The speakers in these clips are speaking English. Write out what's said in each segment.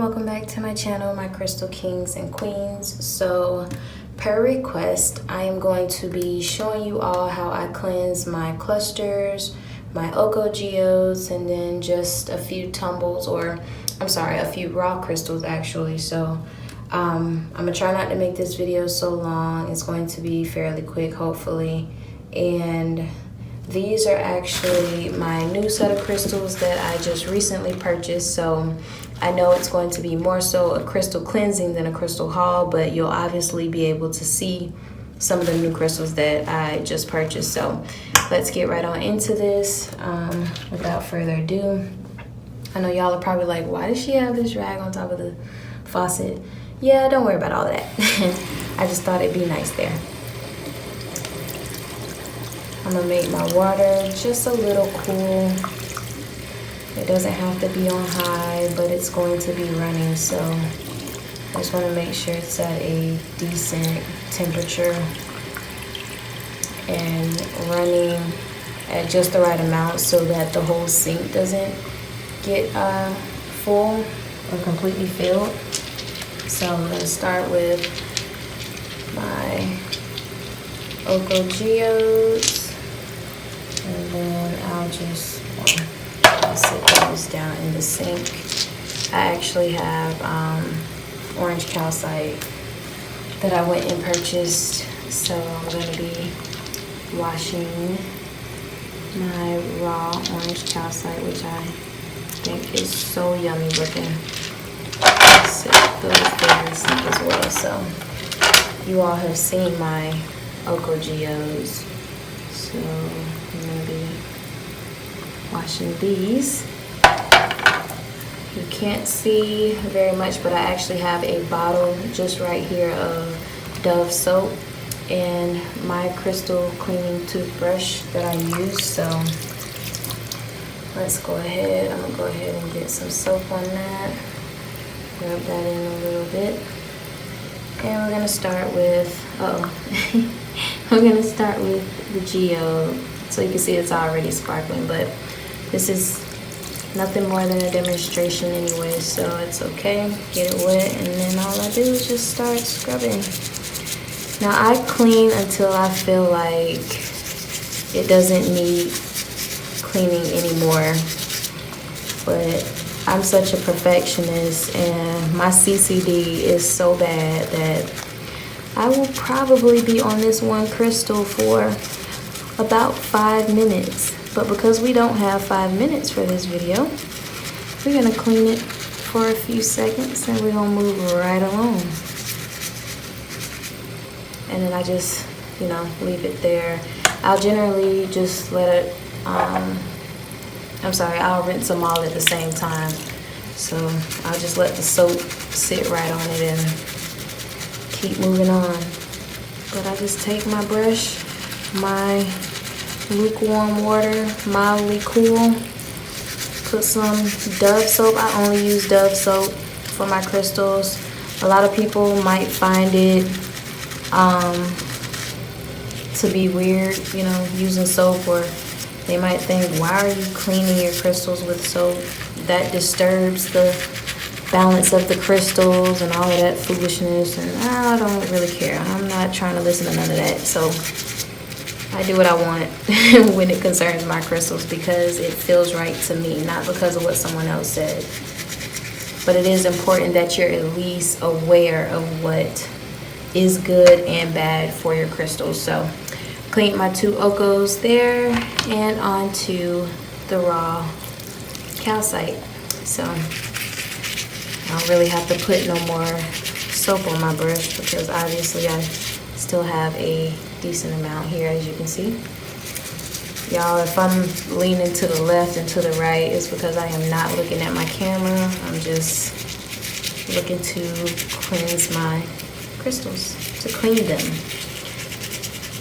Welcome back to my channel, my crystal kings and queens. So per request, I am going to be showing you all how I cleanse my clusters, my Oko geodes, and then just a few tumbles, or I'm sorry, a few raw crystals actually. So I'm gonna try not to make this video so long. It's going to be fairly quick, hopefully. And these are actually my new set of crystals that I just recently purchased. So I know it's going to be more so a crystal cleansing than a crystal haul, but you'll obviously be able to see some of the new crystals that I just purchased. So let's get right on into this. Without further ado, I know y'all are probably like, why does she have this rag on top of the faucet? Yeah, don't worry about all that. I just thought it'd be nice there. I'm gonna make my water just a little cool. It doesn't have to be on high, but it's going to be running, so I just want to make sure it's at a decent temperature and running at just the right amount so that the whole sink doesn't get full or completely filled. So I'm going to start with my Oko geodes, and then I'll just sit those down in the sink. I actually have orange calcite that I went and purchased, so I'm going to be washing my raw orange calcite, which I think is so yummy looking. Sit those there in the sink as well. So you all have seen my Oko geodes, so I'm going to be washing these. You can't see very much, but I actually have a bottle just right here of Dove soap and my crystal cleaning toothbrush that I use. So let's go ahead. I'm gonna go ahead and get some soap on that, rub that in a little bit, and we're gonna start with we're gonna start with the geode. So you can see it's already sparkling, but this is nothing more than a demonstration anyway, so it's okay. Get it wet, and then all I do is just start scrubbing. Now I clean until I feel like it doesn't need cleaning anymore, but I'm such a perfectionist and my CCD is so bad that I will probably be on this one crystal for about 5 minutes. But because we don't have 5 minutes for this video, we're gonna clean it for a few seconds and we're gonna move right along. And then I just, leave it there. I'll generally just let it, I'll rinse them all at the same time. So I'll just let the soap sit right on it and keep moving on. But I just take my brush, my lukewarm water, mildly cool, put some Dove soap. I only use Dove soap for my crystals. A lot of people might find it to be weird, using soap, or they might think, why are you cleaning your crystals with soap? That disturbs the balance of the crystals and all of that foolishness, and I don't really care. I'm not trying to listen to none of that. So I do what I want when it concerns my crystals because it feels right to me, not because of what someone else said. But it is important that you're at least aware of what is good and bad for your crystals. So clean my 2 Okos there and onto the raw calcite. So I don't really have to put no more soap on my brush because obviously I still have a decent amount here, as you can see. Y'all, if I'm leaning to the left and to the right, it's because I am not looking at my camera. I'm just looking to cleanse my crystals, to clean them.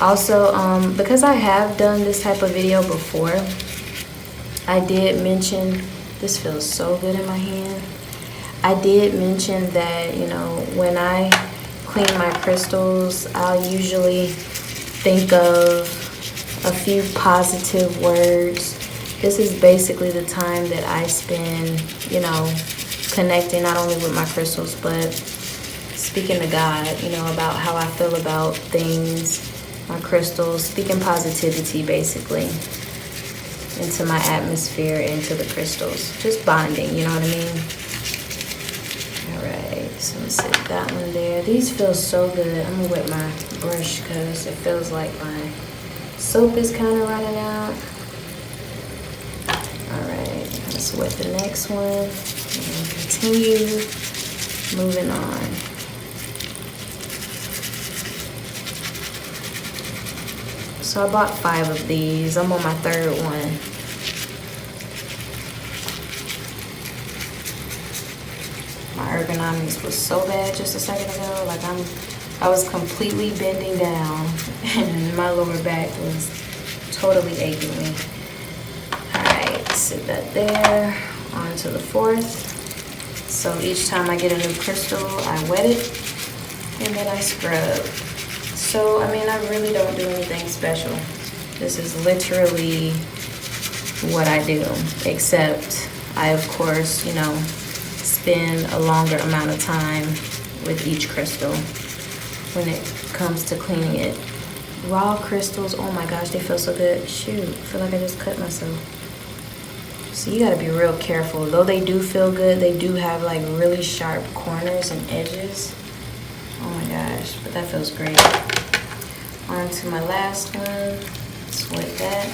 Also, because I have done this type of video before, I did mention, this feels so good in my hand. I did mention that, when I clean my crystals, I'll usually think of a few positive words. This is basically the time that I spend, connecting not only with my crystals, but speaking to God, you know, about how I feel about things, my crystals, speaking positivity basically into my atmosphere, into the crystals. Just bonding, you know what I mean? Alright, so I'm gonna sit that one there. These feel so good. I'm gonna wet my brush because it feels like my soap is kind of running out. Alright, let's wet the next one and continue moving on. So I bought 5 of these. I'm on my 3rd one. My ergonomics was so bad just a second ago. Like I was completely bending down and my lower back was totally aching me. Alright, sit that there. On to the 4th. So each time I get a new crystal, I wet it and then I scrub. So, I mean, I really don't do anything special. This is literally what I do, except I, of course, you know, spend a longer amount of time with each crystal when it comes to cleaning it. Raw crystals, oh my gosh, they feel so good. Shoot, I feel like I just cut myself. So you gotta be real careful. Though they do feel good, they do have like really sharp corners and edges. Oh my gosh, but that feels great. On to my last one. Let's wet that.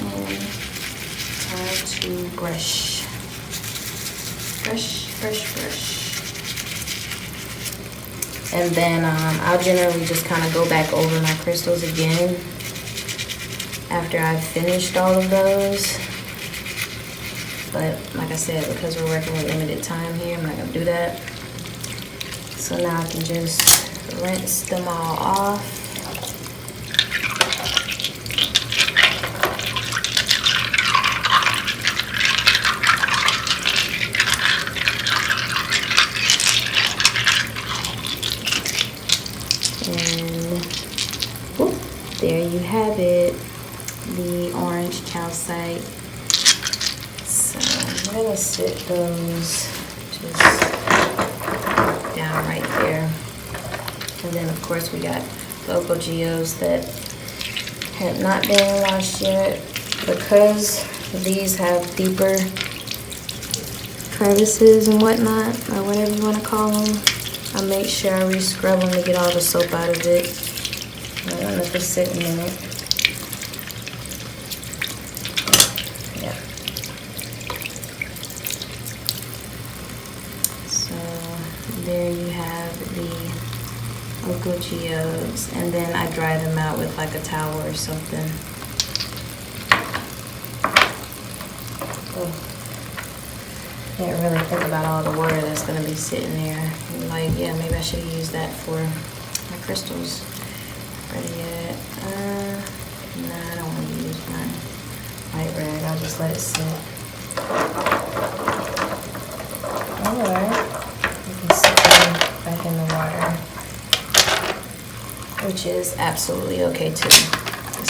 And time to brush. Brush, brush, brush. And then I'll generally just kind of go back over my crystals again after I've finished all of those. But like I said, because we're working with limited time here, I'm not going to do that. So now I can just rinse them all off. And whoop, there you have it, the orange calcite. So I'm gonna sit those just down right there. And then of course we got local geos that have not been washed yet. Because these have deeper crevices and whatnot, or whatever you want to call them, I make sure I re-scrub them to get all the soap out of it. I don't know if it's sitting in it. Yeah. So there you have the local geos, and then I dry them out with like a towel or something. Oh. Can't really think about all the water that's gonna be sitting there. I'm like, yeah, maybe I should have used that for my crystals. Ready yet? Nah, I don't want to use my white rag. I'll just let it sit. Or you can sit them back in the water, which is absolutely okay too.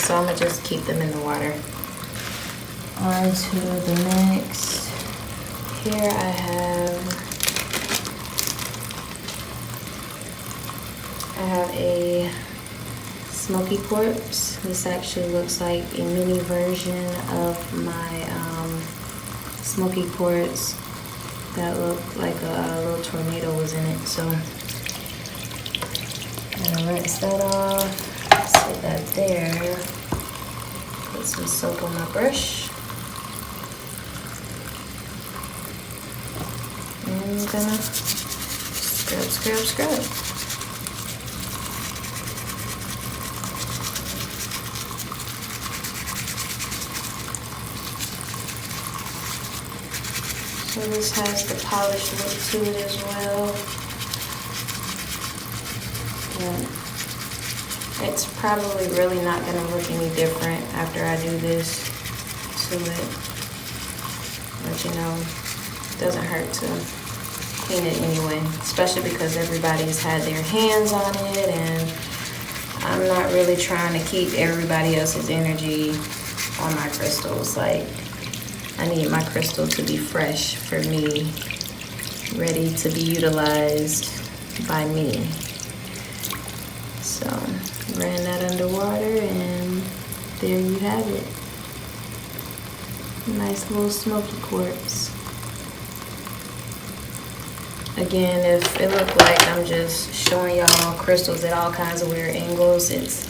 So I'm gonna just keep them in the water. On to the next. Here I have a smoky quartz. This actually looks like a mini version of my smoky quartz that looked like a little tornado was in it. So I'm gonna rinse that off, set that there, put some soap on my brush. I'm gonna scrub, scrub, scrub. So this has the polished look to it as well. And it's probably really not gonna look any different after I do this to it. But you know, it doesn't hurt to clean it anyway, especially because everybody's had their hands on it, and I'm not really trying to keep everybody else's energy on my crystals. Like, I need my crystal to be fresh for me, ready to be utilized by me. So ran that underwater, and there you have it. Nice little smoky quartz. Again, if it looked like I'm just showing y'all crystals at all kinds of weird angles, it's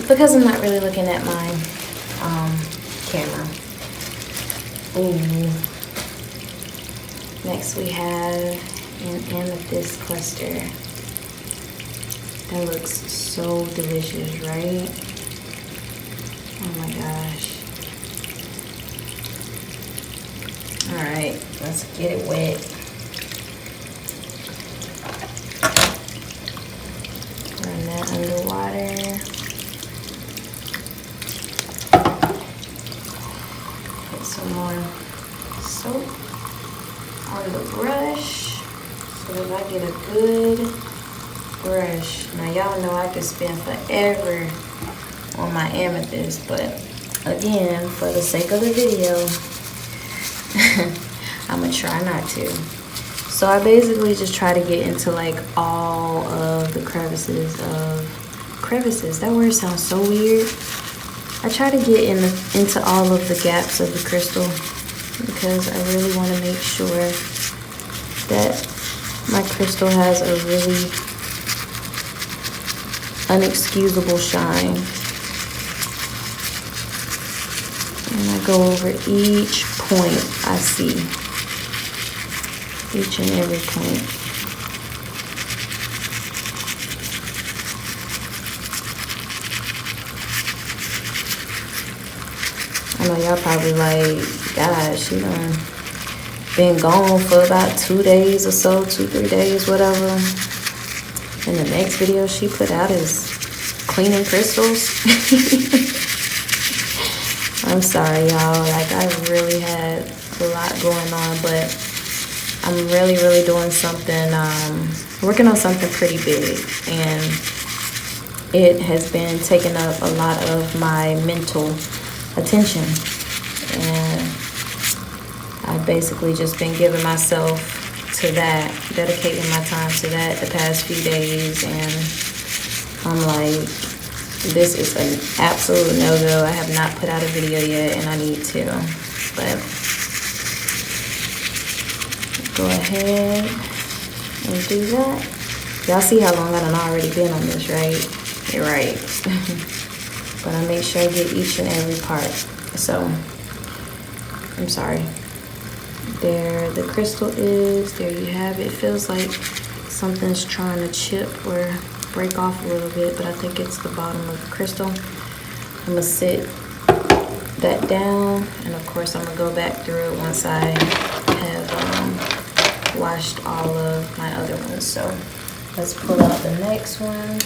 because I'm not really looking at my camera. Ooh. Next we have an amethyst cluster. That looks so delicious, right? Oh my gosh. Alright, let's get it wet. Run that underwater. Put some more soap on the brush so that I get a good brush. Now y'all know I could spend forever on my amethyst, but again, for the sake of the video, I'm gonna try not to. So I basically just try to get into like all of the crevices. That word sounds so weird. I try to get into all of the gaps of the crystal because I really want to make sure that my crystal has a really unexcusable shine. And I go over each point I see. Each and every point. I know y'all probably like, gosh, she done been gone for about 2 days or so, 2-3 days, whatever. And the next video she put out is cleaning crystals. I'm sorry, y'all. Like, I really had a lot going on, but I'm really doing something, working on something pretty big, and it has been taking up a lot of my mental attention, and I've basically just been giving myself to that, dedicating my time to that the past few days, and I'm like, this is an absolute no-go. I have not put out a video yet, and I need to, but go ahead and do that. Y'all see how long I done already been on this, right? You're right. But I make sure I get each and every part. So, I'm sorry. There the crystal is. There you have it. It feels like something's trying to chip or break off a little bit, but I think it's the bottom of the crystal. I'm gonna sit that down, and of course I'm gonna go back through it once I have washed all of my other ones. So let's pull out the next one.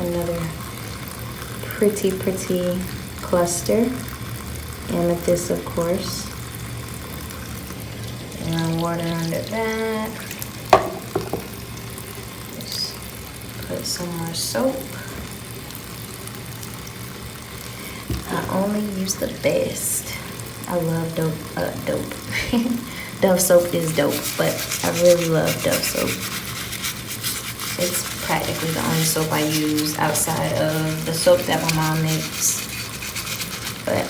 Another pretty cluster, amethyst of course, and water under that. Just put some more soap. I only use the best. I love dope. Dove soap is dope, but I really love Dove soap. It's practically the only soap I use outside of the soap that my mom makes. But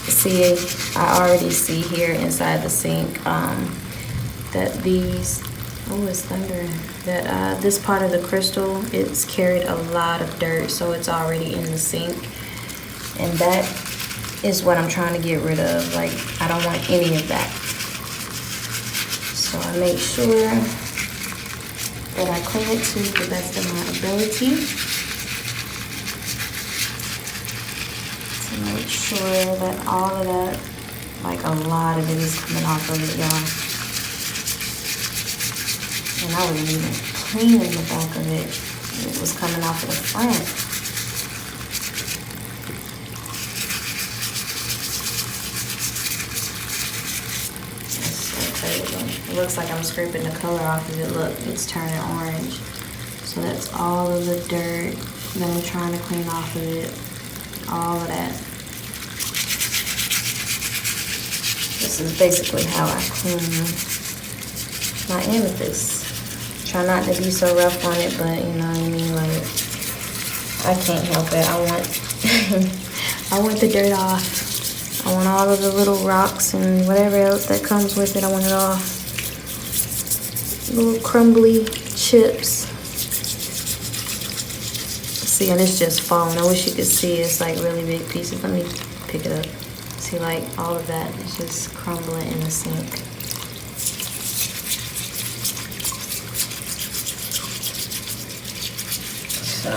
see, I already see here inside the sink that these, oh, it's thunder, that this part of the crystal, it's carried a lot of dirt, so it's already in the sink, and that is what I'm trying to get rid of. Like, I don't want any of that, so I make sure that I clean it to the best of my ability to make sure that all of that, like a lot of it, is coming off of it, y'all. And I wasn't even cleaning the back of it. It was coming off of the front. That's so crazy. It looks like I'm scraping the color off of it. Look, it's turning orange. So that's all of the dirt that I'm trying to clean off of it. All of that. This is basically how I clean my amethyst. Try not to be so rough on it, but you know what I mean, like, I can't help it. I want the dirt off. I want all of the little rocks and whatever else that comes with it. I want it all. Little crumbly chips. See, and it's just falling. I wish you could see. It's like really big pieces. Let me pick it up. See, like all of that is just crumbling in the sink. So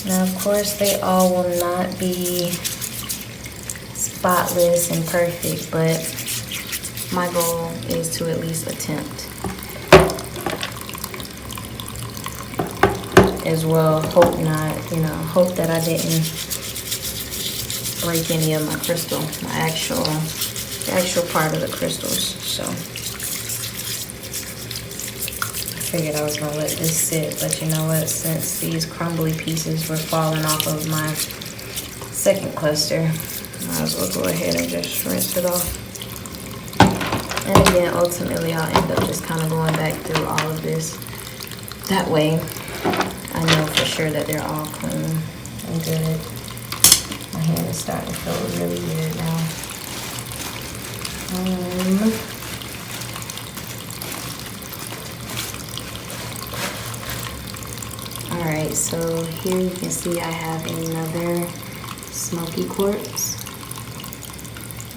now, of course, they all will not be spotless and perfect, but my goal is to at least attempt. As well, hope not, you know, hope that I didn't break any of my crystal, the actual part of the crystals. So I figured I was gonna let this sit, but you know what, since these crumbly pieces were falling off of my second cluster, might as well go ahead and just rinse it off. And again, ultimately I'll end up just kind of going back through all of this. That way I know for sure that they're all clean and good. My hand is starting to feel really weird now. Alright, so here you can see I have another smoky quartz.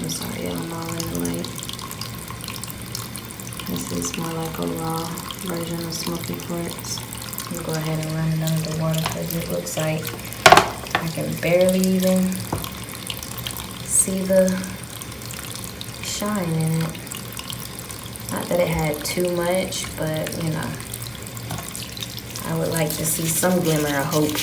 I'm sorry, I'm all in the light. This is more like a raw version of smoky quartz. I'm gonna go ahead and run it under the water because it looks like I can barely even see the shine in it. Not that it had too much, but you know, I would like to see some glimmer of hope.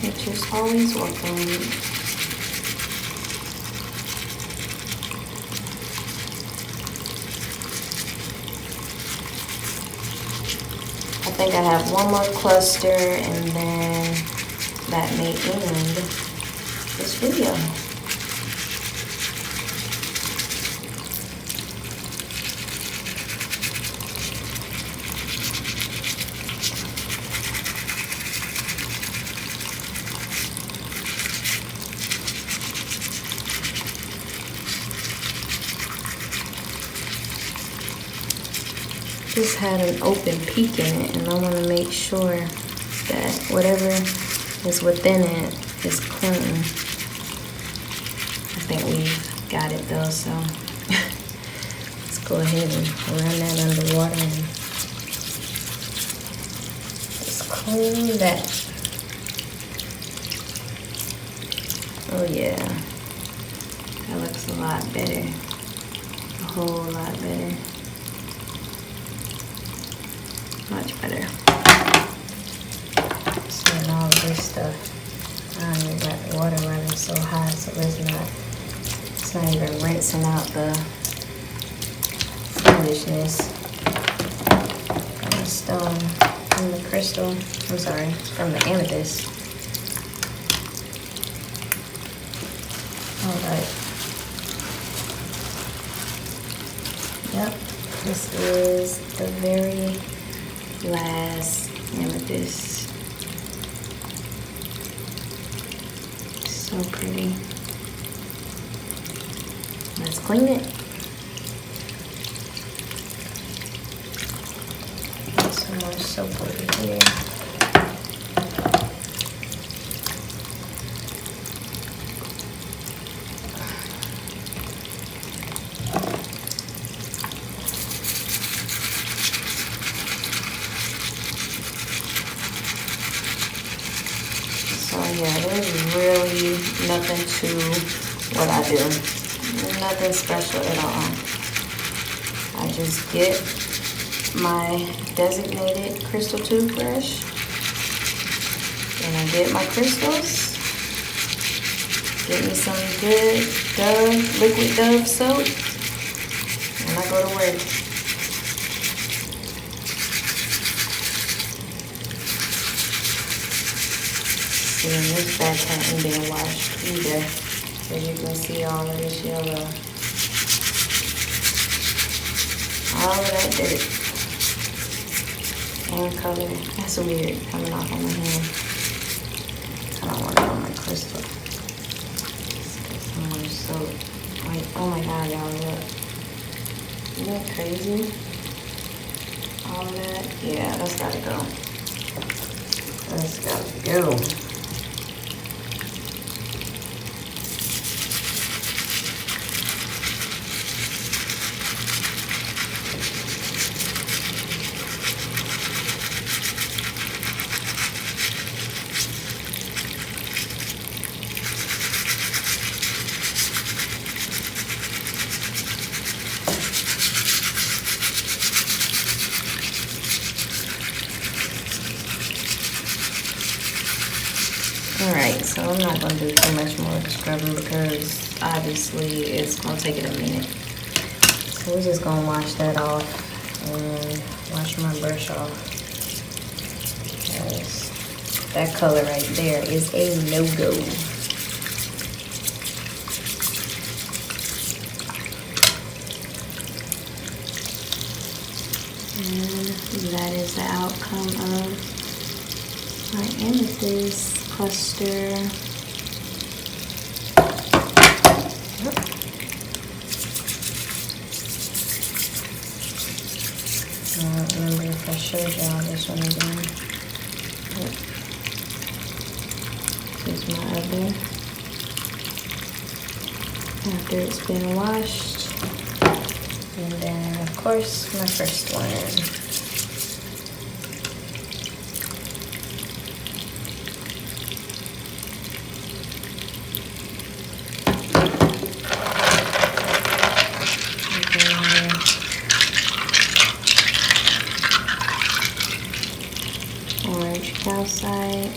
Which is always welcome. I think I have one more cluster and then that may end this video. Just had an open peek in it, and I want to make sure that whatever is within it is clean. I think we've got it though, so let's go ahead and run that underwater and just clean that. Oh yeah, that looks a lot better, a whole lot better. Much better. Seeing all of this stuff. I don't even got the water running so high, so it's not even rinsing out the foolishness from the stone, from the crystal. I'm sorry, from the amethyst. Alright. Yep, this is the very last amethyst. So pretty. Let's clean it. Some more soap over here. Yeah, there's really nothing to what I do. Nothing special at all. I just get my designated crystal toothbrush and I get my crystals Get me some good Dove, liquid Dove soap, and I go to work. See, this back hasn't been washed either. As you can see, all of this yellow. All of that dirt and color. That's weird coming off on my hand. I don't want it on my crystal. Let's get some more soap. Like, oh my god, y'all, look. Isn't that crazy? All of that? Yeah, that's gotta go. That's gotta go. Alright, so I'm not going to do too much more scrubbing because obviously it's going to take it a minute. So we're just going to wash that off and wash my brush off. Because that color right there is a no-go. And that is the outcome of my amethyst cluster. I don't remember if I showed y'all this one again. This is my other. After it's been washed. And then, of course, my first one. Orange calcite,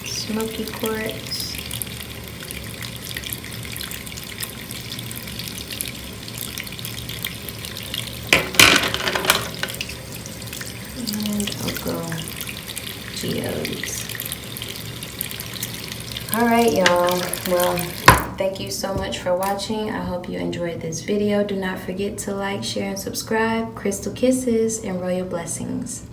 smoky quartz, and Oko geodes. All right, y'all. Well, thank you so much for watching. I hope you enjoyed this video. Do not forget to like, share, and subscribe. Crystal kisses and royal blessings.